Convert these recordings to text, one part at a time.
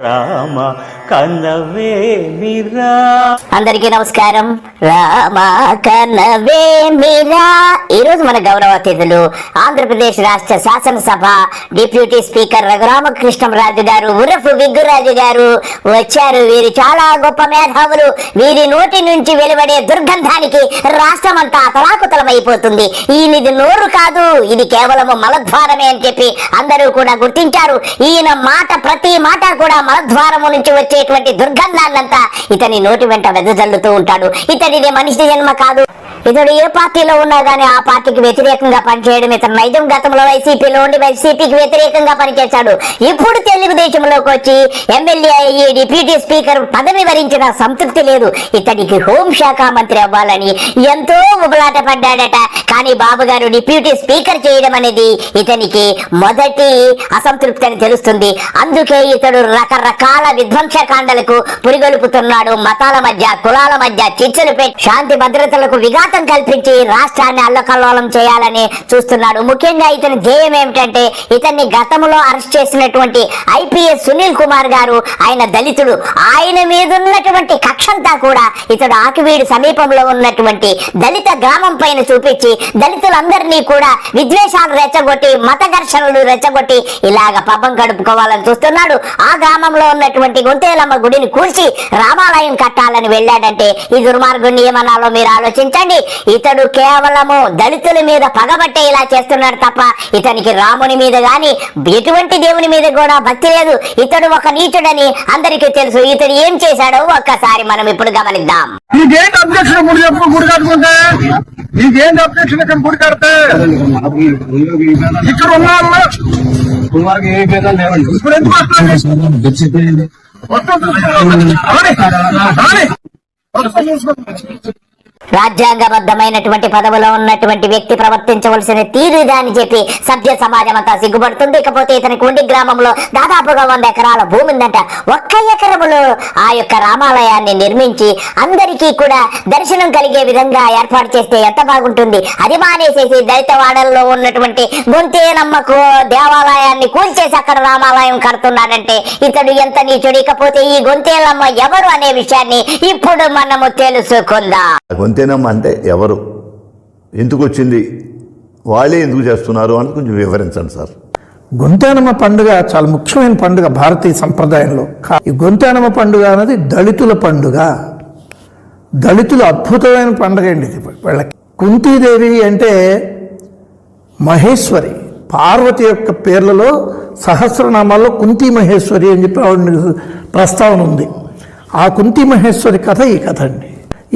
రామ కన్నవే మీరా. అందరికీ నమస్కారం. రామ కన్నవే మీరా. ఈరోజు మన గౌరవ అతిథులు ఆంధ్రప్రదేశ్ రాష్ట్ర శాసనసభ డిప్యూటీ స్పీకర్ రఘురామకృష్ణంరాజు గారు ఉరఫ్ విగ్గురాజు గారు వచ్చారు. వీరు చాలా గొప్ప మేధావులు. వీరి నోటి నుంచి వెలువడే దుర్గంధానికి రాష్ట్రం అంతా అతలాకుతలమైపోతుంది. ఈయనది నోరు కాదు, ఇది కేవలం మలద్వారమే అని చెప్పి అందరూ కూడా గుర్తించారు. ఈయన మాట ప్రతి మాట కూడా మలద్వారము నుంచి వచ్చేటువంటి దుర్గంధాన్నంతా ఇతని నోటి వెంట వెదజల్లుతూ ఉంటాడు. ఇతడిది మనిషి జన్మ కాదు. ఇతడు ఏ పార్టీలో ఉన్నా గానీ ఆ పార్టీకి వ్యతిరేకంగా పనిచేయడం ఇతను నైజం. గతంలో వైసీపీలో ఉండి వైసీపీకి వ్యతిరేకంగా పనిచేశాడు. ఇప్పుడు తెలుగుదేశంలోకి వచ్చి ఎమ్మెల్యే అయ్యి డిప్యూటీ స్పీకర్ పదవి వరించిన సంతృప్తి లేదు. ఇతడికి హోంశాఖ మంత్రి అవ్వాలని ఎంతో ఉబలాట పడ్డాడట. కానీ బాబు గారు డిప్యూటీ స్పీకర్ చేయడం అనేది ఇతనికి మొదటి అసంతృప్తి అని తెలుస్తుంది. అందుకే ఇతడు రకరకాల విధ్వంసకాండలకు పురిగొలుపుతున్నాడు. మతాల మధ్య, కులాల మధ్య చిచ్చులు పెట్టి శాంతి భద్రతలకు విఘాతం కల్పించి రాష్ట్రాన్ని అల్లకల్లోలం చేయాలని చూస్తున్నాడు. ముఖ్యంగా ఇతని ధ్యేయం ఏమిటంటే, ఇతన్ని గతంలో అరెస్ట్ చేసినటువంటి ఐపీఎస్ సునీల్ కుమార్ గారు, ఆయన దళితుడు. ఆయన మీద ఉన్నటువంటి కక్షంతా కూడా ఇతడు ఆకివీడు సమీపంలో ఉన్నటువంటి దళిత గ్రామం పైన చూపించి దళితులందరినీ కూడా విద్వేషాలు రెచ్చగొట్టి, మత ఘర్షణలు రెచ్చగొట్టి ఇలాగ పబ్బం గడుపుకోవాలని చూస్తున్నాడు. ఆ గ్రామంలో ఉన్నటువంటి గొంతేలమ్మ గుడిని కూల్చి రామాలయం కట్టాలని వెళ్ళాడంటే ఈ దుర్మార్గుడిని ఏమన్నాలో మీరు ఆలోచించండి. ఇతడు కేవలము దళితుల మీద పగబట్టే ఇలా చేస్తున్నాడు తప్ప ఇతనికి రాముని మీద గాని ఎటువంటి దేవుని మీద కూడా భక్తి లేదు. ఇతడు ఒక నీచుడని అందరికీ తెలుసు. ఇతడు ఏం చేశాడో ఒక్కసారి మనం ఇప్పుడు గమనిద్దాం. నీకేంటి అబ్జెక్షన్? గుడి చెప్పు, గుడి కట్టుకుంటే నీకేంటి అబ్జెక్షన్? ఇక్కడ గుడి కడితే ఇక్కడ ఉన్నా ఇప్పుడు ఎందుకు రాజ్యాంగబద్ధమైనటువంటి పదవిలో ఉన్నటువంటి వ్యక్తి ప్రవర్తించవలసిన తీరుదా అని చెప్పి సభ్య సమాజం అంతా సిగ్గుపడుతుంది. ఇకపోతే ఇతనికి ఉండి గ్రామంలో దాదాపుగా 100 ఎకరాల భూమి ఉందంట. 1 ఎకరములో ఆ యొక్క రామాలయాన్ని నిర్మించి అందరికీ కూడా దర్శనం కలిగే విధంగా ఏర్పాటు చేస్తే ఎంత బాగుంటుంది. అది మానేసేసి దళితవాడల్లో ఉన్నటువంటి గొంతేనమ్మకు దేవాలయాన్ని కూల్చేసి అక్కడ రామాలయం కడుతున్నాడంటే ఇతడు ఎంత నీచుడు. ఇకపోతే ఈ గొంతేలమ్మ ఎవరు అనే విషయాన్ని ఇప్పుడు మనము తెలుసుకుందాం. గొంతేనమ్మ అంటే ఎవరు, ఎందుకు వచ్చింది, వాళ్ళే ఎందుకు చేస్తున్నారు అని కొంచెం వివరించండి సార్. గొంతేనమ్మ పండుగ చాలా ముఖ్యమైన పండుగ భారతీయ సంప్రదాయంలో. ఈ గొంతేనమ్మ పండుగ అనేది దళితుల పండుగ. దళితులు అద్భుతమైన పండుగ అండి ఇది. వాళ్ళకి కుంతీదేవి అంటే మహేశ్వరి, పార్వతి యొక్క పేర్లలో సహస్రనామాల్లో కుంతీ మహేశ్వరి అని చెప్పి ఆవిడ ప్రస్తావన ఉంది. ఆ కుంతీ మహేశ్వరి కథ ఈ కథ అండి.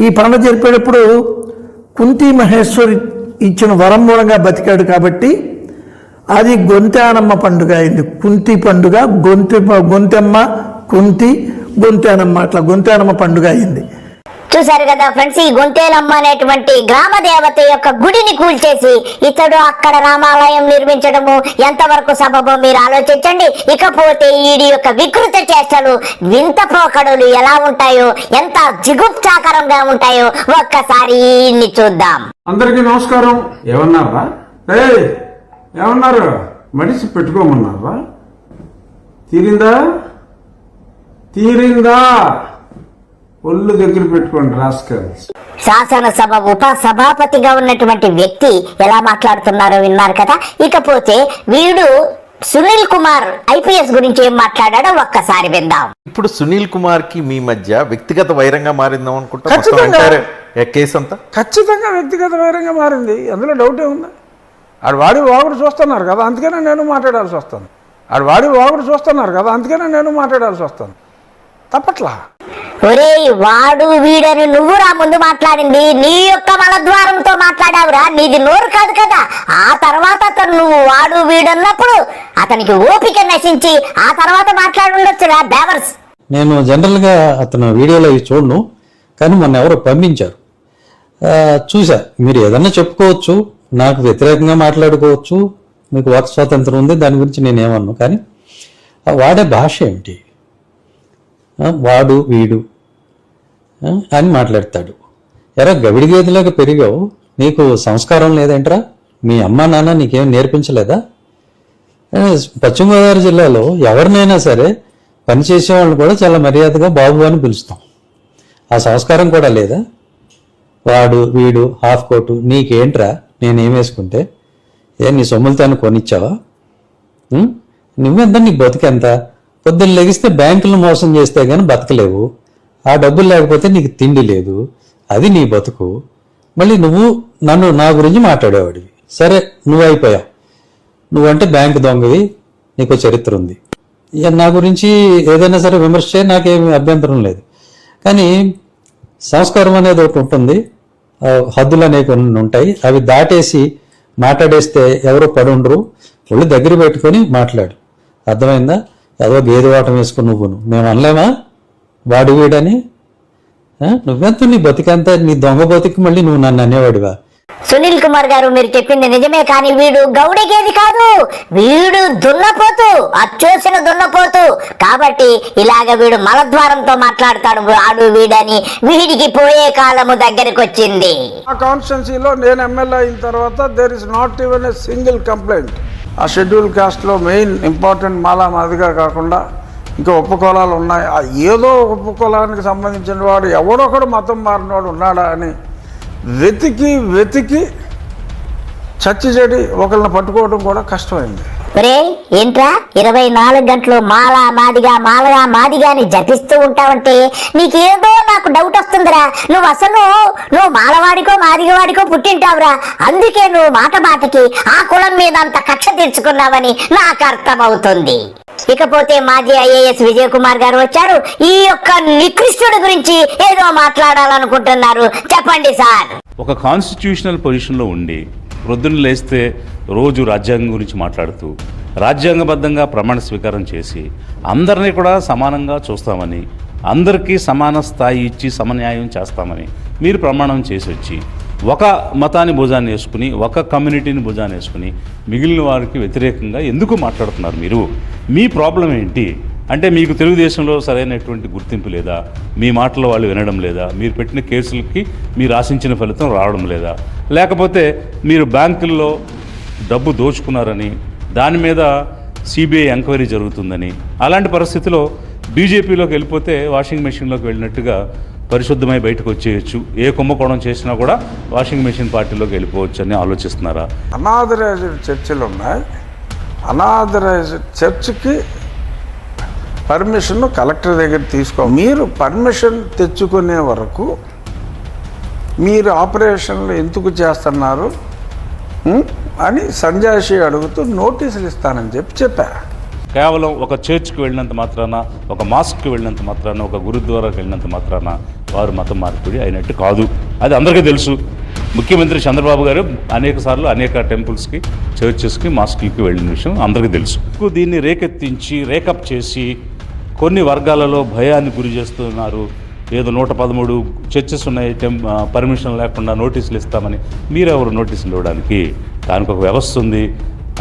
ఈ పండుగ జరిపేటప్పుడు కుంతీ మహేశ్వరి ఇచ్చిన వరం మూలంగా బతికాడు కాబట్టి అది గొంతేనమ్మ పండుగ అయింది. కుంతి పండుగ, గొంతెమ్మ, కుంతి, గొంతేనమ్మ, అట్లా గొంతేనమ్మ పండుగ అయింది. చూసారు కదా ఫ్రెండ్స్, ఈ గొంతేలమ్మ అనేటువంటి గ్రామ దేవత యొక్క గుడిని కూల్చేసి ఇతడు అక్కడ రామాలయం నిర్మించడము ఎంతవరకు సబబో మీరు ఆలోచించండి. ఇకపోతే ఈడి యొక్క వికృత చేష్టలు, వింత పోకడలు ఎలా ఉంటాయో, ఎంత జిగుప్సాకరంగా ఉంటాయో ఒక్కసారి ఈయన్ని చూద్దాం. అందరికీ నమస్కారం. ఏమన్నారా? ఏమన్నారు? మడిసి పెట్టుకోమన్నారా? తీరిందా? ఒళ్ళు దగ్గర పెట్టుకోండి రాస్కల్. శాసనసభ ఉప సభాపతిగా ఉన్నటువంటి వ్యక్తి ఎలా మాట్లాడుతున్నారో విన్నారు కదా. ఇకపోతే వీడు సునీల్ కుమార్ ఐపీఎస్ గురించి ఏం మాట్లాడాడో ఒక్కసారి విందాం. ఇప్పుడు సునీల్ కుమార్ కి మీ మధ్య వ్యక్తిగత వైరంగా మారిందాం అనుకుంటా. కేసు అంతా ఖచ్చితంగా వ్యక్తిగత వైరంగా మారింది, అందులో డౌట్ ఏముందా? ఆడు వాడి వాగుడు చూస్తున్నారు కదా, అందుకనే నేను మాట్లాడాల్సి వస్తాను. తప్పట్లా. ఒరే వాడు వీడని నువ్వురా ముందు మాట్లాడింది, నీ యొక్క మలద్వారంతో మాట్లాడావురా, నీది నోరు కాదు కదా. ఆ తర్వాత అతను నువ్వు వాడు వీడన్నప్పుడు అతనికి ఓపిక నశించి ఆ తర్వాత మాట్లాడుండొచ్చురా బేవర్స్. నేను జనరల్గా అతను వీడియోలో చూడను, కానీ మొన్న ఎవరో పంపించారు చూసా. మీరు ఏదన్నా చెప్పుకోవచ్చు, నాకు వ్యతిరేకంగా మాట్లాడుకోవచ్చు, మీకు వాక్ స్వాతంత్రం ఉంది, దాని గురించి నేనేమన్నాను. కానీ వాడే భాష ఏమిటి, వాడు వీడు అని మాట్లాడతాడు. ఎరా గవిడి గేదెలాగా పెరిగావు, నీకు సంస్కారం లేదేంట్రా? మీ అమ్మా నాన్న నీకేం నేర్పించలేదా? పశ్చిమ గోదావరి జిల్లాలో ఎవరినైనా సరే పనిచేసే వాళ్ళని కూడా చాలా మర్యాదగా బాబు అని పిలుస్తాం. ఆ సంస్కారం కూడా లేదా? వాడు వీడు హాఫ్ కోటు నీకేంట్రా నేనేం వేసుకుంటే? నీ సొమ్ములతో కొనిచ్చావా? నువ్వెంత, నీ బతుకెంత? పొద్దున్న లెగిస్తే బ్యాంకులను మోసం చేస్తే కానీ బతకలేవు. ఆ డబ్బులు లేకపోతే నీకు తిండి లేదు. అది నీ బతుకు. మళ్ళీ నువ్వు నా గురించి మాట్లాడేవాడివి. సరే, నువ్వు అయిపోయావు. నువ్వంటే బ్యాంకు దొంగవి, నీకు చరిత్ర ఉంది. నా గురించి ఏదైనా సరే విమర్శ చేయ, నాకేమి అభ్యంతరం లేదు. కానీ సంస్కారం అనేది ఒకటి ఉంటుంది, హద్దులు అనేవి ఉంటాయి. అవి దాటేసి మాట్లాడేస్తే ఎవరో పడుండ్రు. ఒళ్ళు దగ్గర పెట్టుకొని మాట్లాడు. అర్థమైందా? ఏదో గేదె వాటం వేసుకుని నువ్వును మేము అనలేమా వాడు వీడని? నువ్వెంత, నీ బతికంతా నీ దొంగ బతికి మళ్ళీ నువ్వు నన్ను అనేవాడివా? సునీల్ కుమార్ గారు, మీరు చెప్పింది నిజమే, కానీ వీడు గౌడగేది కాదు, వీడు దున్నపోతు, అచ్చోసిన దున్నపోతు. కాబట్టి ఇలాగ వీడు మలద్వారంతో మాట్లాడతాడు వాడు వీడని. వీడికి పోయే కాలము దగ్గరకు వచ్చింది. ఆ కాన్స్టిట్యున్సీలో నేను ఎమ్మెల్యే అయిన తర్వాత there is not even a single complaint. ఆ షెడ్యూల్ కాస్ట్లో మెయిన్ ఇంపార్టెంట్ మాలా మాదిగా కాకుండా ఇంకా ఉపకులాలు ఉన్నాయి. ఆ ఏదో ఉపకులానికి సంబంధించిన వాడు ఎవడొకడు మతం మారినవాడు ఉన్నాడా అని వెతికి చచ్చి చెడి ఒకళ్ళని పట్టుకోవడం కూడా కష్టమైంది. ఒరే ఏంట్రా 24 గంటలు మాలా మాదిగా అని జపిస్తూ ఉంటావంటే నీకేదో నాకు డౌట్ వస్తుందిరా. నువ్వు మాలవాడికో మాదిగవాడికో పుట్టింటావురా. అందుకే నువ్వు మాటకి ఆ కులం మీద అంత కక్ష తీర్చుకున్నావని నాకు అర్థమవుతుంది. ఇకపోతే మాజీ ఐఏఎస్ విజయ్ కుమార్ గారు వచ్చారు. ఈ యొక్క నికృష్టుడి గురించి ఏదో మాట్లాడాలనుకుంటున్నారు. చెప్పండి సార్. ఒక కాన్స్టిట్యూషనల్ పొజిషన్లో ఉండి ప్రొద్దున లేస్తే రోజు రాజ్యాంగం గురించి మాట్లాడుతూ రాజ్యాంగబద్ధంగా ప్రమాణ స్వీకారం చేసి అందరినీ కూడా సమానంగా చూస్తామని, అందరికీ సమాన స్థాయి ఇచ్చి సమన్యాయం చేస్తామని మీరు ప్రమాణం చేసి వచ్చి ఒక మతాన్ని భుజాన్ని వేసుకుని, ఒక కమ్యూనిటీని భుజాన్ని వేసుకుని మిగిలిన వారికి వ్యతిరేకంగా ఎందుకు మాట్లాడుతున్నారు మీరు? మీ ప్రాబ్లం ఏంటి? అంటే మీకు తెలుగుదేశంలో సరైనటువంటి గుర్తింపు లేదా? మీ మాటలు వాళ్ళు వినడం లేదా? మీరు పెట్టిన కేసులకి మీరు ఆశించిన ఫలితం రావడం లేదా? లేకపోతే మీరు బ్యాంకుల్లో డబ్బు దోచుకున్నారని దాని మీద సిబిఐ ఎంక్వైరీ జరుగుతుందని, అలాంటి పరిస్థితిలో బీజేపీలోకి వెళ్ళిపోతే వాషింగ్ మెషిన్లోకి వెళ్ళినట్టుగా పరిశుద్ధమై బయటకు వచ్చేయచ్చు, ఏ కుంభకోణం చేసినా కూడా వాషింగ్ మెషిన్ పార్టీలోకి వెళ్ళిపోవచ్చు అని ఆలోచిస్తున్నారా? అనాథరైజ్డ్ చర్చిలు ఉన్నాయి. అనాథరైజ్డ్ చర్చ్కి పర్మిషన్ కలెక్టర్ దగ్గర తీసుకో. మీరు పర్మిషన్ తెచ్చుకునే వరకు మీరు ఆపరేషన్లు ఎందుకు చేస్తున్నారు అని సంజాయిషి అడుగుతూ నోటీసులు ఇస్తానని చెప్పా. కేవలం ఒక చర్చ్కి వెళ్ళినంత మాత్రాన, ఒక మాస్క్కి వెళ్ళినంత మాత్రాన, ఒక గురుద్వారాకి వెళ్ళినంత మాత్రాన వారు మతం మార్పిడి అయినట్టు కాదు. అది అందరికీ తెలుసు. ముఖ్యమంత్రి చంద్రబాబు గారు అనేక సార్లు అనేక టెంపుల్స్కి, చర్చెస్కి, మాస్కులకి వెళ్ళిన విషయం అందరికీ తెలుసు. దీన్ని రేకెత్తించి రేకప్ చేసి కొన్ని వర్గాలలో భయాన్ని గురి చేస్తున్నారు. ఏదో 113 చర్చెస్ ఉన్నాయి, పర్మిషన్ లేకుండా నోటీసులు ఇస్తామని. మీరెవరు నోటీసులు ఇవ్వడానికి? దానికి ఒక వ్యవస్థ ఉంది.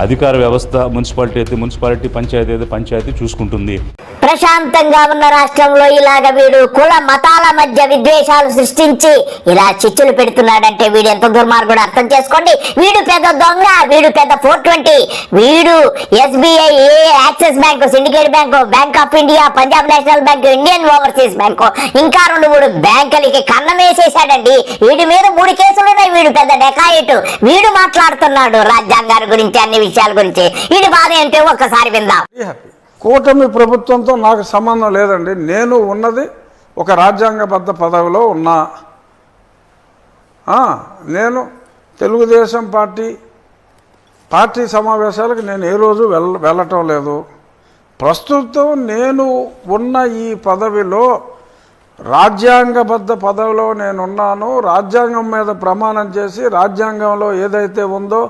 అధికార వ్యవస్థ, మున్సిపాలిటీ అయితే మున్సిపాలిటీ, పంచాయతీ అయితే పంచాయతీ చూసుకుంటుంది. ప్రశాంతంగా ఉన్న రాష్ట్రంలో ఇలాగ వీడు కుల మతాల మధ్య విద్వేషాలు సృష్టించి ఇలా చిచ్చులు పెడుతున్నాడంటే వీడు ఎంత దుర్మార్గుడు అర్థం చేసుకోండి. వీడు పెద్ద దొంగ, వీడు పెద్ద 420, వీడు SBI, axis bank, syndicate bank, bank of India, Punjab national bank, Indian overseas bank, ఇంకా 2-3 బ్యాంకులకి కన్నం వేసేసాడండి. వీడి మీద 3 కేసులు ఉన్నాయి. వీడు పెద్ద డెకాయిట్. వీడు మాట్లాడుతున్నాడు రాజ్యాంగాల గురించి, అన్ని విషయాల గురించి. వీడి బాధ ఏంటో ఒక్కసారి విందాం. కూటమి ప్రభుత్వంతో నాకు సంబంధం లేదండి. నేను ఉన్నది ఒక రాజ్యాంగబద్ధ పదవిలో ఉన్నా. నేను తెలుగుదేశం పార్టీ సమావేశాలకు నేను ఏ రోజు వెళ్ళటం లేదు. ప్రస్తుతం నేను ఉన్న ఈ పదవిలో రాజ్యాంగబద్ధ పదవిలో నేనున్నాను. రాజ్యాంగం మీద ప్రమాణం చేసి రాజ్యాంగంలో ఏదైతే ఉందో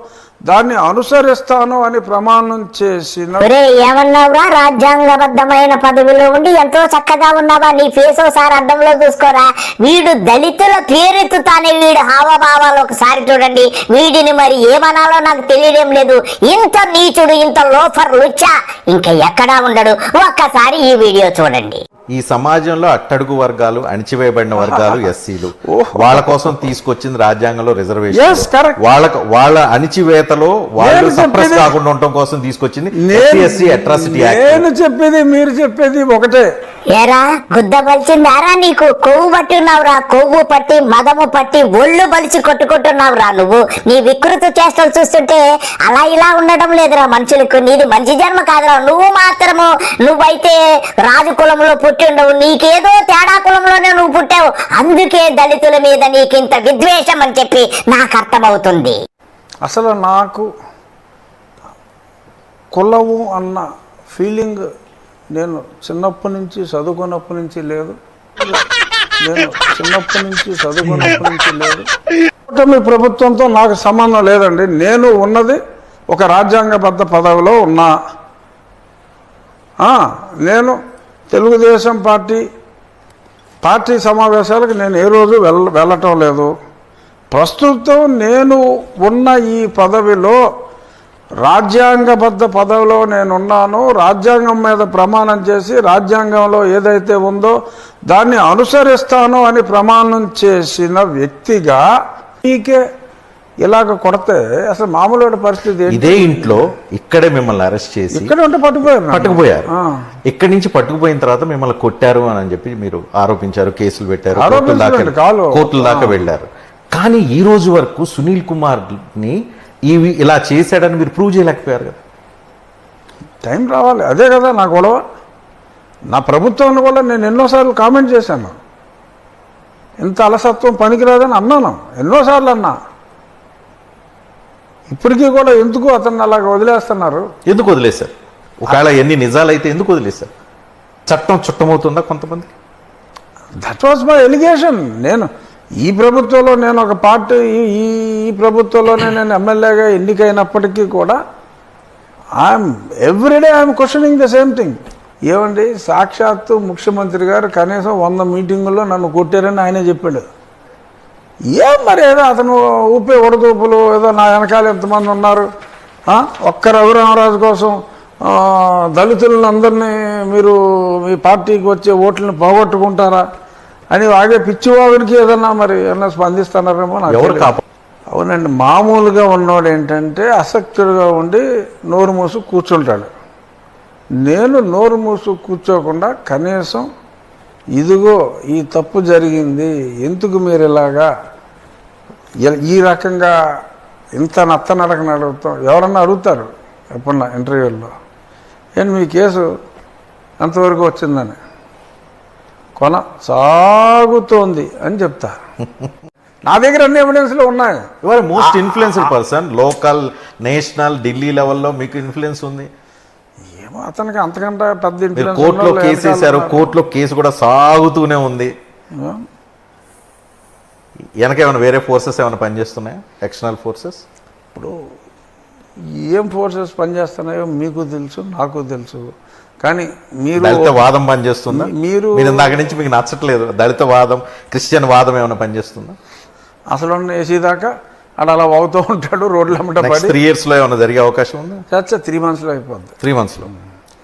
దాన్ని అనుసరిస్తాను అని ప్రమాణం చేసిన. ఏమన్నావురా? రాజ్యాంగబద్ధమైన పదవిలో ఉండి ఎంతో చక్కగా ఉన్నావా? నీ ఫేస్ ఒకసారి అద్దంలో చూసుకోరా. వీడు దళితుల పేరెత్తుతానే వీడు హావభావాలు ఒకసారి చూడండి. వీడిని మరి ఏమనాలో నాకు తెలియడం లేదు. ఇంత నీచుడు, ఇంత లోఫర్ లుచ్చా ఇంకా ఎక్కడా ఉండడు. ఒక్కసారి ఈ వీడియో చూడండి. ఈ సమాజంలో అట్టడుగు వర్గాలు, అణిచివేయబడిన వర్గాలు, ఎస్సీలు, వాళ్ళ కోసం తీసుకొచ్చింది రాజ్యాంగంలో Yes, రిజర్వేషన్. correct. వాళ్ళ అణిచివేతలో వాళ్ళు నేను సప్రెస్ చెప్పేది- కాకుండా ఉండటం కోసం తీసుకొచ్చింది ఎస్సీ అట్రాసిటీ యాక్ట్. నేను చెప్పేది మీరు చెప్పేది ఒకటే. ఏరా గుద్ద బలిచిందారా నీకు? కొవ్వు పట్టి ఉన్నావురా, కొవ్వు పట్టి మదము పట్టి ఒళ్ళు బలిచి కొట్టుకుంటున్నావురా నువ్వు. నీ వికృత చేష్టలు చూస్తుంటే అలా ఇలా ఉండడం లేదురా మనుషులకు. నీది మంచి జన్మ కాదురా. నువ్వు మాత్రము నువ్వైతే రాజు కులంలో పుట్టి ఉండవు, నీకేదో తేడా కులంలోనే నువ్వు పుట్టావు, అందుకే దళితుల మీద నీకింత విద్వేషం అని చెప్పి నాకు అర్థమవుతుంది. అసలు నాకు కులము అన్న ఫీలింగ్ నేను చిన్నప్పటి నుంచి చదువుకున్నప్పటి నుంచి లేదు. కూటమి ప్రభుత్వంతో నాకు సంబంధం లేదండి. నేను ఉన్నది ఒక రాజ్యాంగబద్ధ పదవిలో ఉన్నా. నేను తెలుగుదేశం పార్టీ సమావేశాలకు నేను ఏ రోజు వెళ్ళటం లేదు. ప్రస్తుతం నేను ఉన్న ఈ పదవిలో రాజ్యాంగబద్ధ పదవిలో నేనున్నాను. రాజ్యాంగం మీద ప్రమాణం చేసి రాజ్యాంగంలో ఏదైతే ఉందో దాన్ని అనుసరిస్తాను అని ప్రమాణం చేసిన వ్యక్తిగా మీకే ఇలాగ కొడితే అసలు మామూలు పరిస్థితి ఇదే ఇంట్లో ఇక్కడే మిమ్మల్ని అరెస్ట్ చేసి ఇక్కడ ఉంటే పట్టుకుపోయారు. ఇక్కడి నుంచి పట్టుకుపోయిన తర్వాత మిమ్మల్ని కొట్టారు అని చెప్పి మీరు ఆరోపించారు, కేసులు పెట్టారు, కోర్టుల దాకా వెళ్ళారు. కానీ ఈ రోజు వరకు సునీల్ కుమార్ ని ఇలా చేశాడని మీరు ప్రూవ్ చేయలేకపోయారు కదా. టైం రావాలి, అదే కదా నా గొడవ. నా ప్రభుత్వాన్ని కూడా నేను ఎన్నోసార్లు కామెంట్ చేశాను. ఇంత అలసత్వం పనికిరాదని అన్నాను, ఎన్నోసార్లు అన్నా. ఇప్పటికీ కూడా ఎందుకు అతన్ని అలాగ వదిలేస్తున్నారు? ఎందుకు వదిలేశారు? ఒకవేళ ఎన్ని నిజాలైతే ఎందుకు వదిలేశారు? చట్టం చుట్టమవుతుందా కొంతమంది? That was my allegation. నేను ఈ ప్రభుత్వంలో నేను ఒక పార్టీ ఈ ప్రభుత్వంలోనే నేను ఎమ్మెల్యేగా ఎన్నికైనప్పటికీ కూడా everyday I'm questioning the same thing. ఏమండి, సాక్షాత్తు ముఖ్యమంత్రి గారు కనీసం 100 మీటింగుల్లో నన్ను కొట్టారని ఆయనే చెప్పాడు. మరి ఏదో అతను ఊపే ఉడదూపులు ఏదో నా వెనకాల ఎంతమంది ఉన్నారు, ఒక్క రఘురామరాజు కోసం దళితులను అందరినీ మీరు మీ పార్టీకి వచ్చే ఓట్లను పోగొట్టుకుంటారా అని వాగే పిచ్చివాగుడికి ఏదన్నా మరి ఏమన్నా స్పందిస్తున్నారేమో నాకు. అవునండి, మామూలుగా ఉన్నవాడు ఏంటంటే అసక్తుడుగా ఉండి నోరు మూసు కూర్చుంటాడు. నేను నోరు మూసు కూర్చోకుండా కనీసం ఇదిగో ఈ తప్పు జరిగింది, ఎందుకు మీరు ఇలాగా ఈ రకంగా ఇంత నత్తనడకని అడుగుతాం. ఎవరన్నా అడుగుతారు ఎప్పుడన్నా ఇంటర్వ్యూల్లో, ఏంటి మీ కేసు ఎంతవరకు వచ్చిందని, కొన సాగుతోంది అని చెప్తా. నా దగ్గర అన్ని ఎవిడెన్స్లు ఉన్నాయి. Your most influenced person, local, national, Delhi లెవెల్లో మీకు ఇన్ఫ్లుయెన్స్ ఉంది. ఏమో అతనికి అంతకంటే పెద్ద ఇన్ఫ్లుయెన్స్. కోర్టులో కేసు వేశారు, కోర్టులో కేసు కూడా సాగుతూనే ఉంది. వెనకేమైనా వేరే ఫోర్సెస్ ఏమైనా పనిచేస్తున్నాయా? ఎక్స్టర్నల్ ఫోర్సెస్ ఇప్పుడు ఏం ఫోర్సెస్ పనిచేస్తున్నాయో మీకు తెలుసు, నాకు తెలుసు. కానీ మీరు దళిత వాదం పనిచేస్తుందా? మీరు ఇందాక నుంచి మీకు నచ్చట్లేదు దళిత వాదం, క్రిస్టియన్ వాదం ఏమైనా పనిచేస్తుందా? అసలు ఏసీ దాకా అలా అవుతూ ఉంటాడు రోడ్ల అమ్మట. 3 years లో ఏమైనా జరిగే అవకాశం ఉందా? 3 months అయిపోద్ది. 3 months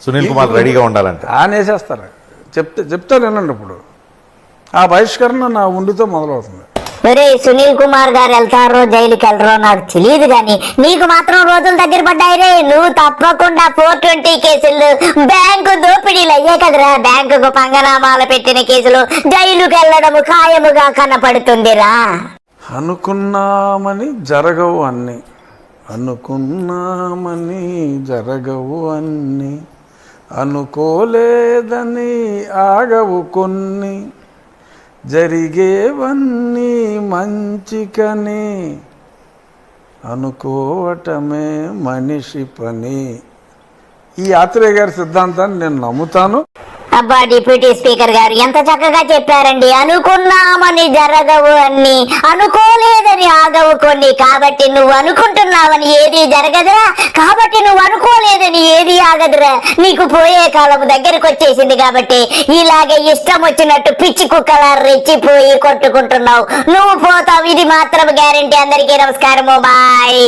సునీల్ కుమార్ రెడీగా ఉండాలంటే ఆయన వేసేస్తారు. చెప్తాను వినండి. ఇప్పుడు ఆ బహిష్కరణ నా ఉండితో మొదలవుతుంది. ఒరే, సునీల్ కుమార్ గారు వెళ్తారో జైలుకి వెళ్ళరో నాకు తెలియదు, కానీ నీకు మాత్రం రోజులు దగ్గర పడ్డాయి రే. నువ్వు తప్పకుండా 420 కేసులు, బ్యాంకు దోపిడీలు అయ్యే కదరా. బ్యాంకుకు పంగనామాలు పెట్టిన కేసులు, జైలుకి వెళ్ళడము ఖాయముగా కనపడుతుందిరా. అనుకున్నామని జరగవు అన్ని, అనుకున్నామని జరగవు అన్ని, అనుకోలేదని ఆగవు కొన్ని, జరిగేవన్నీ మంచికని, అనుకోవటమే మనిషి పని. ఈ ఆత్రేయ గారి సిద్ధాంతాన్ని నేను నమ్ముతాను. అబ్బా, డిప్యూటీ స్పీకర్ గారు ఎంత చక్కగా చెప్పారండి. అనుకున్నామని జరగవు అన్ని, అనుకోలేదని ఆగవు కొన్ని. కాబట్టి నువ్వు అనుకుంటున్నావని ఏది జరగదురా, కాబట్టి నువ్వు అనుకోలేదని ఏది ఆగదురా. నీకు పోయే కాలం దగ్గరకు వచ్చేసింది కాబట్టి ఇలాగే ఇష్టం వచ్చినట్టు పిచ్చి కుక్కలా రెచ్చిపోయి కొట్టుకుంటున్నావు. నువ్వు పోతావు, ఇది మాత్రం గ్యారంటీ. అందరికీ నమస్కారము, బాయ్.